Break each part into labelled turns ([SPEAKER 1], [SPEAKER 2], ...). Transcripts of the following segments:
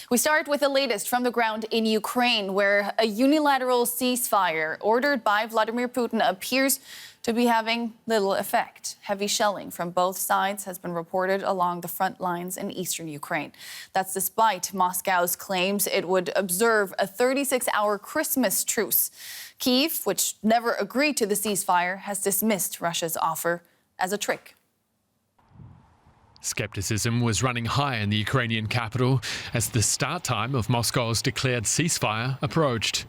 [SPEAKER 1] We start with the latest from the ground in Ukraine, where a unilateral ceasefire ordered by Vladimir Putin appears to be having little effect. Heavy shelling from both sides has been reported along the front lines in eastern Ukraine. That's despite Moscow's claims it would observe a 36-hour Christmas truce. Kyiv, which never agreed to the ceasefire, has dismissed Russia's offer as a trick.
[SPEAKER 2] Skepticism was running high in the Ukrainian capital as the start time of Moscow's declared ceasefire approached.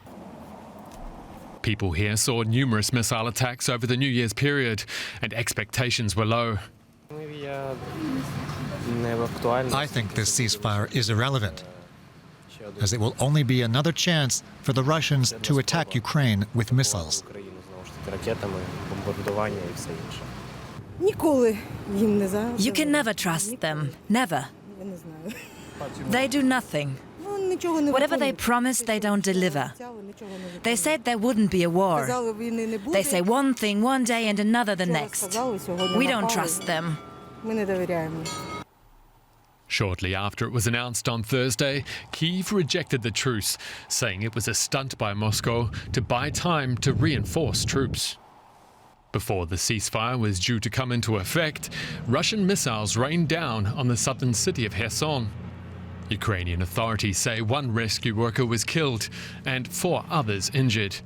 [SPEAKER 2] People here saw numerous missile attacks over the New Year's period, and expectations were low.
[SPEAKER 3] I think this ceasefire is irrelevant, as it will only be another chance for the Russians to attack Ukraine with missiles.
[SPEAKER 4] You can never trust them. Never. They do nothing. Whatever they promise, they don't deliver. They said there wouldn't be a war. They say one thing one day and another the next. We don't trust them.
[SPEAKER 2] Shortly after it was announced on Thursday, Kyiv rejected the truce, saying it was a stunt by Moscow to buy time to reinforce troops. Before the ceasefire was due to come into effect, Russian missiles rained down on the southern city of Kherson. Ukrainian authorities say one rescue worker was killed and 4 others injured.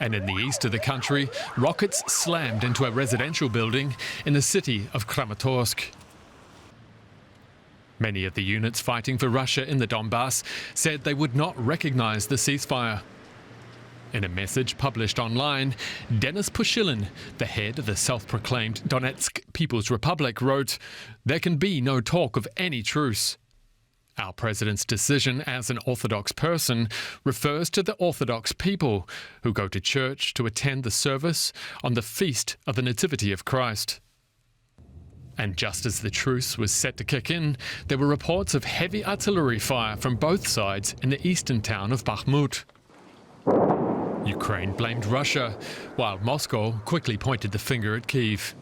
[SPEAKER 2] And in the east of the country, rockets slammed into a residential building in the city of Kramatorsk. Many of the units fighting for Russia in the Donbass said they would not recognize the ceasefire. In a message published online, Denis Pushilin, the head of the self-proclaimed Donetsk People's Republic, wrote, "There can be no talk of any truce. Our president's decision as an Orthodox person refers to the Orthodox people who go to church to attend the service on the feast of the Nativity of Christ." And just as the truce was set to kick in, there were reports of heavy artillery fire from both sides in the eastern town of Bakhmut. Ukraine blamed Russia, while Moscow quickly pointed the finger at Kyiv.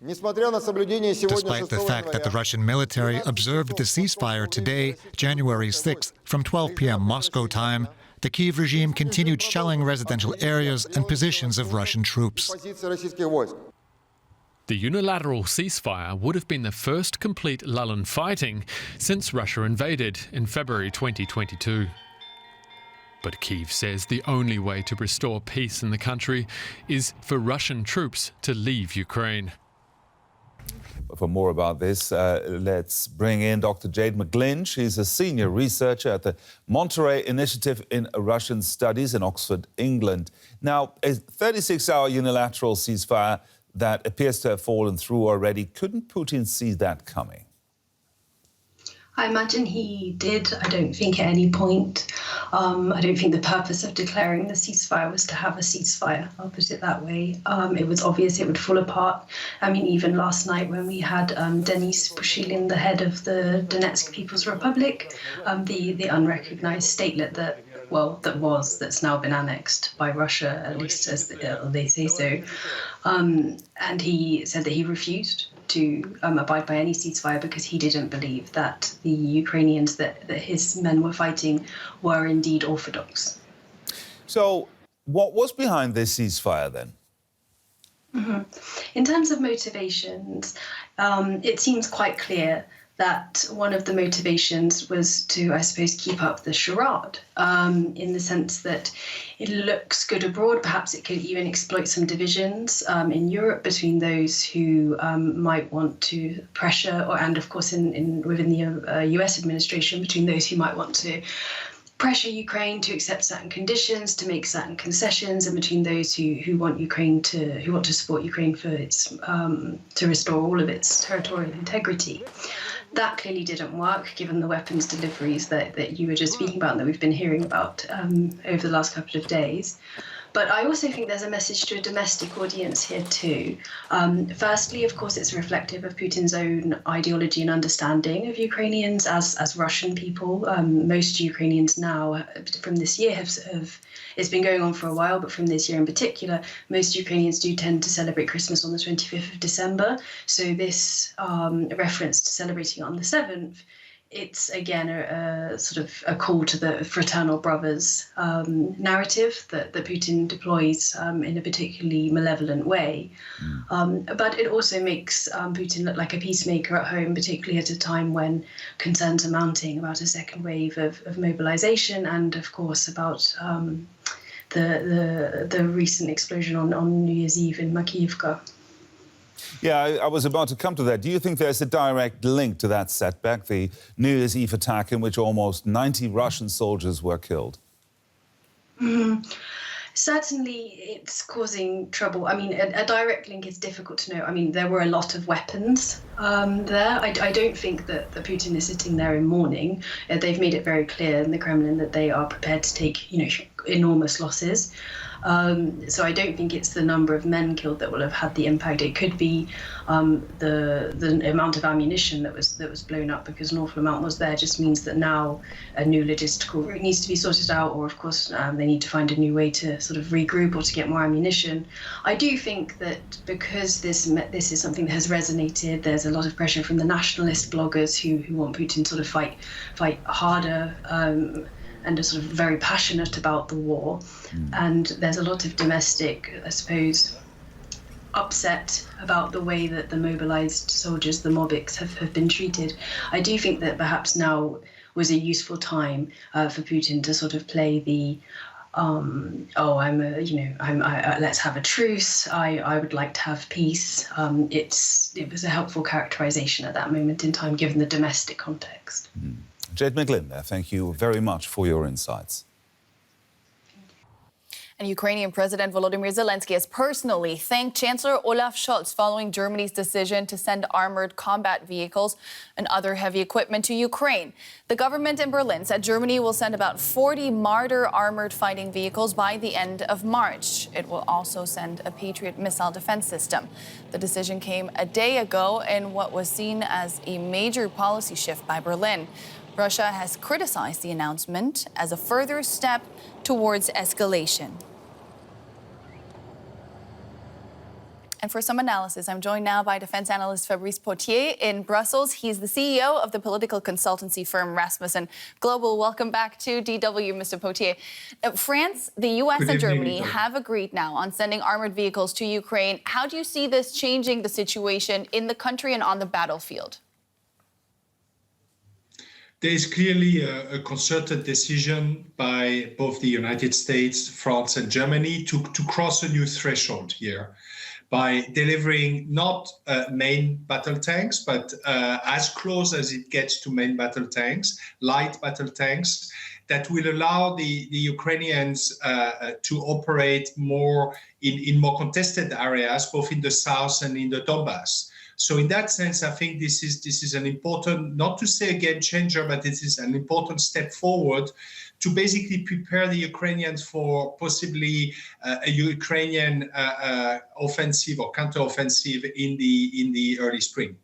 [SPEAKER 3] Despite the fact that the Russian military observed the ceasefire today, January 6th, from 12 p.m. Moscow time, the Kyiv regime continued shelling residential areas and positions of Russian troops.
[SPEAKER 2] The unilateral ceasefire would have been the first complete lull in fighting since Russia invaded in February 2022. But Kyiv says the only way to restore peace in the country is for Russian troops to leave Ukraine.
[SPEAKER 5] For more about this, let's bring in Dr. Jade McGlynn. She's a senior researcher at the Monterey Initiative in Russian Studies in Oxford, England. Now, a 36-hour unilateral ceasefire that appears to have fallen through already. Couldn't Putin see that coming?
[SPEAKER 6] I imagine he did. I don't think at any point. I don't think the purpose of declaring the ceasefire was to have a ceasefire. I'll put it that way. It was obvious it would fall apart. I mean, even last night when we had Denis Pushilin, the head of the Donetsk People's Republic, the unrecognized statelet that's now been annexed by Russia, at least as they say so. And he said that he refused to abide by any ceasefire because he didn't believe that the Ukrainians that his men were fighting were indeed Orthodox.
[SPEAKER 5] So what was behind this ceasefire then?
[SPEAKER 6] Mm-hmm. In terms of motivations, it seems quite clear that one of the motivations was to, I suppose, keep up the charade, in the sense that it looks good abroad. Perhaps it could even exploit some divisions in Europe between those who might want to pressure, and of course within the US administration, between those who might want to pressure Ukraine to accept certain conditions, to make certain concessions, and between those who want to support Ukraine for its to restore all of its territorial integrity. That clearly didn't work, given the weapons deliveries that you were just speaking about and that we've been hearing about over the last couple of days. But I also think there's a message to a domestic audience here too. Firstly, of course, it's reflective of Putin's own ideology and understanding of Ukrainians as Russian people. Most Ukrainians now, from this year, have it's been going on for a while, but from this year in particular, most Ukrainians do tend to celebrate Christmas on the 25th of December. So this reference to celebrating on the 7th, it's again a sort of a call to the fraternal brothers narrative that Putin deploys in a particularly malevolent way. But it also makes Putin look like a peacemaker at home, particularly at a time when concerns are mounting about a second wave of mobilization and, of course, about the recent explosion on New Year's Eve in Makiivka.
[SPEAKER 5] Yeah, I was about to come to that. Do you think there's a direct link to that setback, the New Year's Eve attack in which almost 90 Russian soldiers were killed?
[SPEAKER 6] Certainly, it's causing trouble. I mean, a direct link is difficult to know. I mean, there were a lot of weapons there. I don't think that Putin is sitting there in mourning. They've made it very clear in the Kremlin that they are prepared to take, enormous losses. So I don't think it's the number of men killed that will have had the impact. It could be the amount of ammunition that was blown up, because an awful amount was there. Just means that now a new logistical route needs to be sorted out, or of course they need to find a new way to sort of regroup or to get more ammunition. I do think that because this is something that has resonated, there's a lot of pressure from the nationalist bloggers who want Putin to sort of fight harder. And are sort of very passionate about the war. And there's a lot of domestic, I suppose, upset about the way that the mobilized soldiers, the Mobics, have been treated. I do think that perhaps now was a useful time for Putin to sort of play the let's have a truce. I would like to have peace. It was a helpful characterization at that moment in time, given the domestic context.
[SPEAKER 5] Jade McGlynn there, thank you very much for your insights.
[SPEAKER 1] And Ukrainian President Volodymyr Zelensky has personally thanked Chancellor Olaf Scholz following Germany's decision to send armored combat vehicles and other heavy equipment to Ukraine. The government in Berlin said Germany will send about 40 Marder armored fighting vehicles by the end of March. It will also send a Patriot missile defense system. The decision came a day ago in what was seen as a major policy shift by Berlin. Russia has criticized the announcement as a further step towards escalation. And for some analysis, I'm joined now by defense analyst Fabrice Potier in Brussels. He's the CEO of the political consultancy firm Rasmussen Global. Welcome back to DW, Mr. Potier. France, the US, and Germany have agreed now on sending armored vehicles to Ukraine. How do you see this changing the situation in the country and on the battlefield?
[SPEAKER 7] There is clearly a concerted decision by both the United States, France, and Germany to cross a new threshold here by delivering not main battle tanks, but as close as it gets to main battle tanks, light battle tanks, that will allow the Ukrainians to operate more in more contested areas, both in the south and in the Donbass. So in that sense, I think this is an important, not to say a game changer, but it is an important step forward to basically prepare the Ukrainians for possibly a Ukrainian offensive or counteroffensive in the early spring.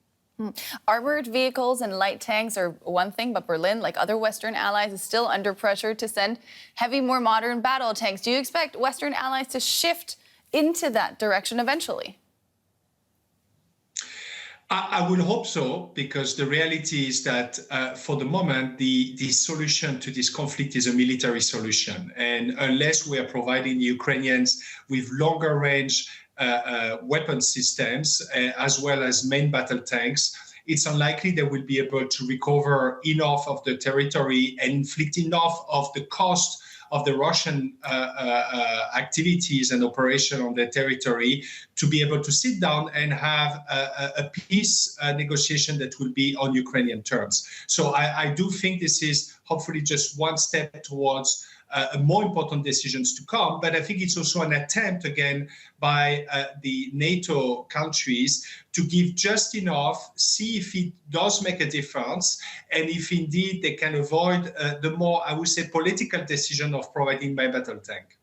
[SPEAKER 1] Armored vehicles and light tanks are one thing, but Berlin, like other Western allies, is still under pressure to send heavy, more modern battle tanks. Do you expect Western allies to shift into that direction eventually?
[SPEAKER 7] I would hope so, because the reality is that for the moment, the solution to this conflict is a military solution. And unless we are providing the Ukrainians with longer range weapon systems, as well as main battle tanks, it's unlikely they will be able to recover enough of the territory and inflict enough of the cost of the Russian activities and operation on their territory to be able to sit down and have a peace negotiation that will be on Ukrainian terms. So I do think this is hopefully just one step towards more important decisions to come. But I think it's also an attempt, again, by the NATO countries to give just enough, see if it does make a difference, and if indeed they can avoid the more, I would say, political decision of providing my battle tank.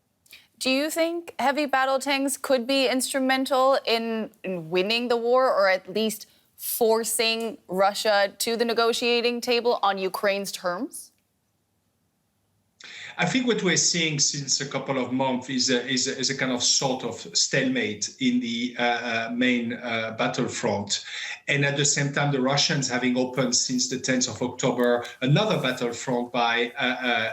[SPEAKER 1] Do you think heavy battle tanks could be instrumental in winning the war, or at least forcing Russia to the negotiating table on Ukraine's terms?
[SPEAKER 7] I think what we're seeing since a couple of months is a kind of sort of stalemate in the main battlefront. And at the same time, the Russians having opened since the 10th of October another battlefront by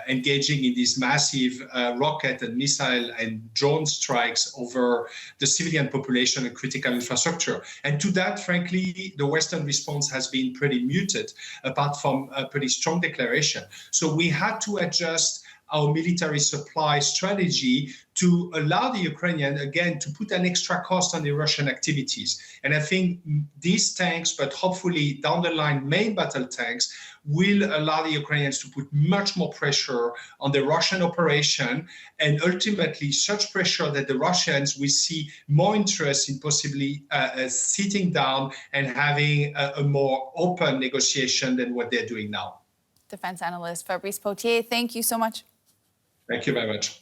[SPEAKER 7] engaging in these massive rocket and missile and drone strikes over the civilian population and critical infrastructure. And to that, frankly, the Western response has been pretty muted, apart from a pretty strong declaration. So we had to adjust our military supply strategy to allow the Ukrainian, again, to put an extra cost on the Russian activities. And I think these tanks, but hopefully down the line, main battle tanks, will allow the Ukrainians to put much more pressure on the Russian operation, and ultimately such pressure that the Russians will see more interest in possibly sitting down and having a more open negotiation than what they're doing now.
[SPEAKER 1] Defense analyst Fabrice Potier, thank you so much.
[SPEAKER 7] Thank you very much.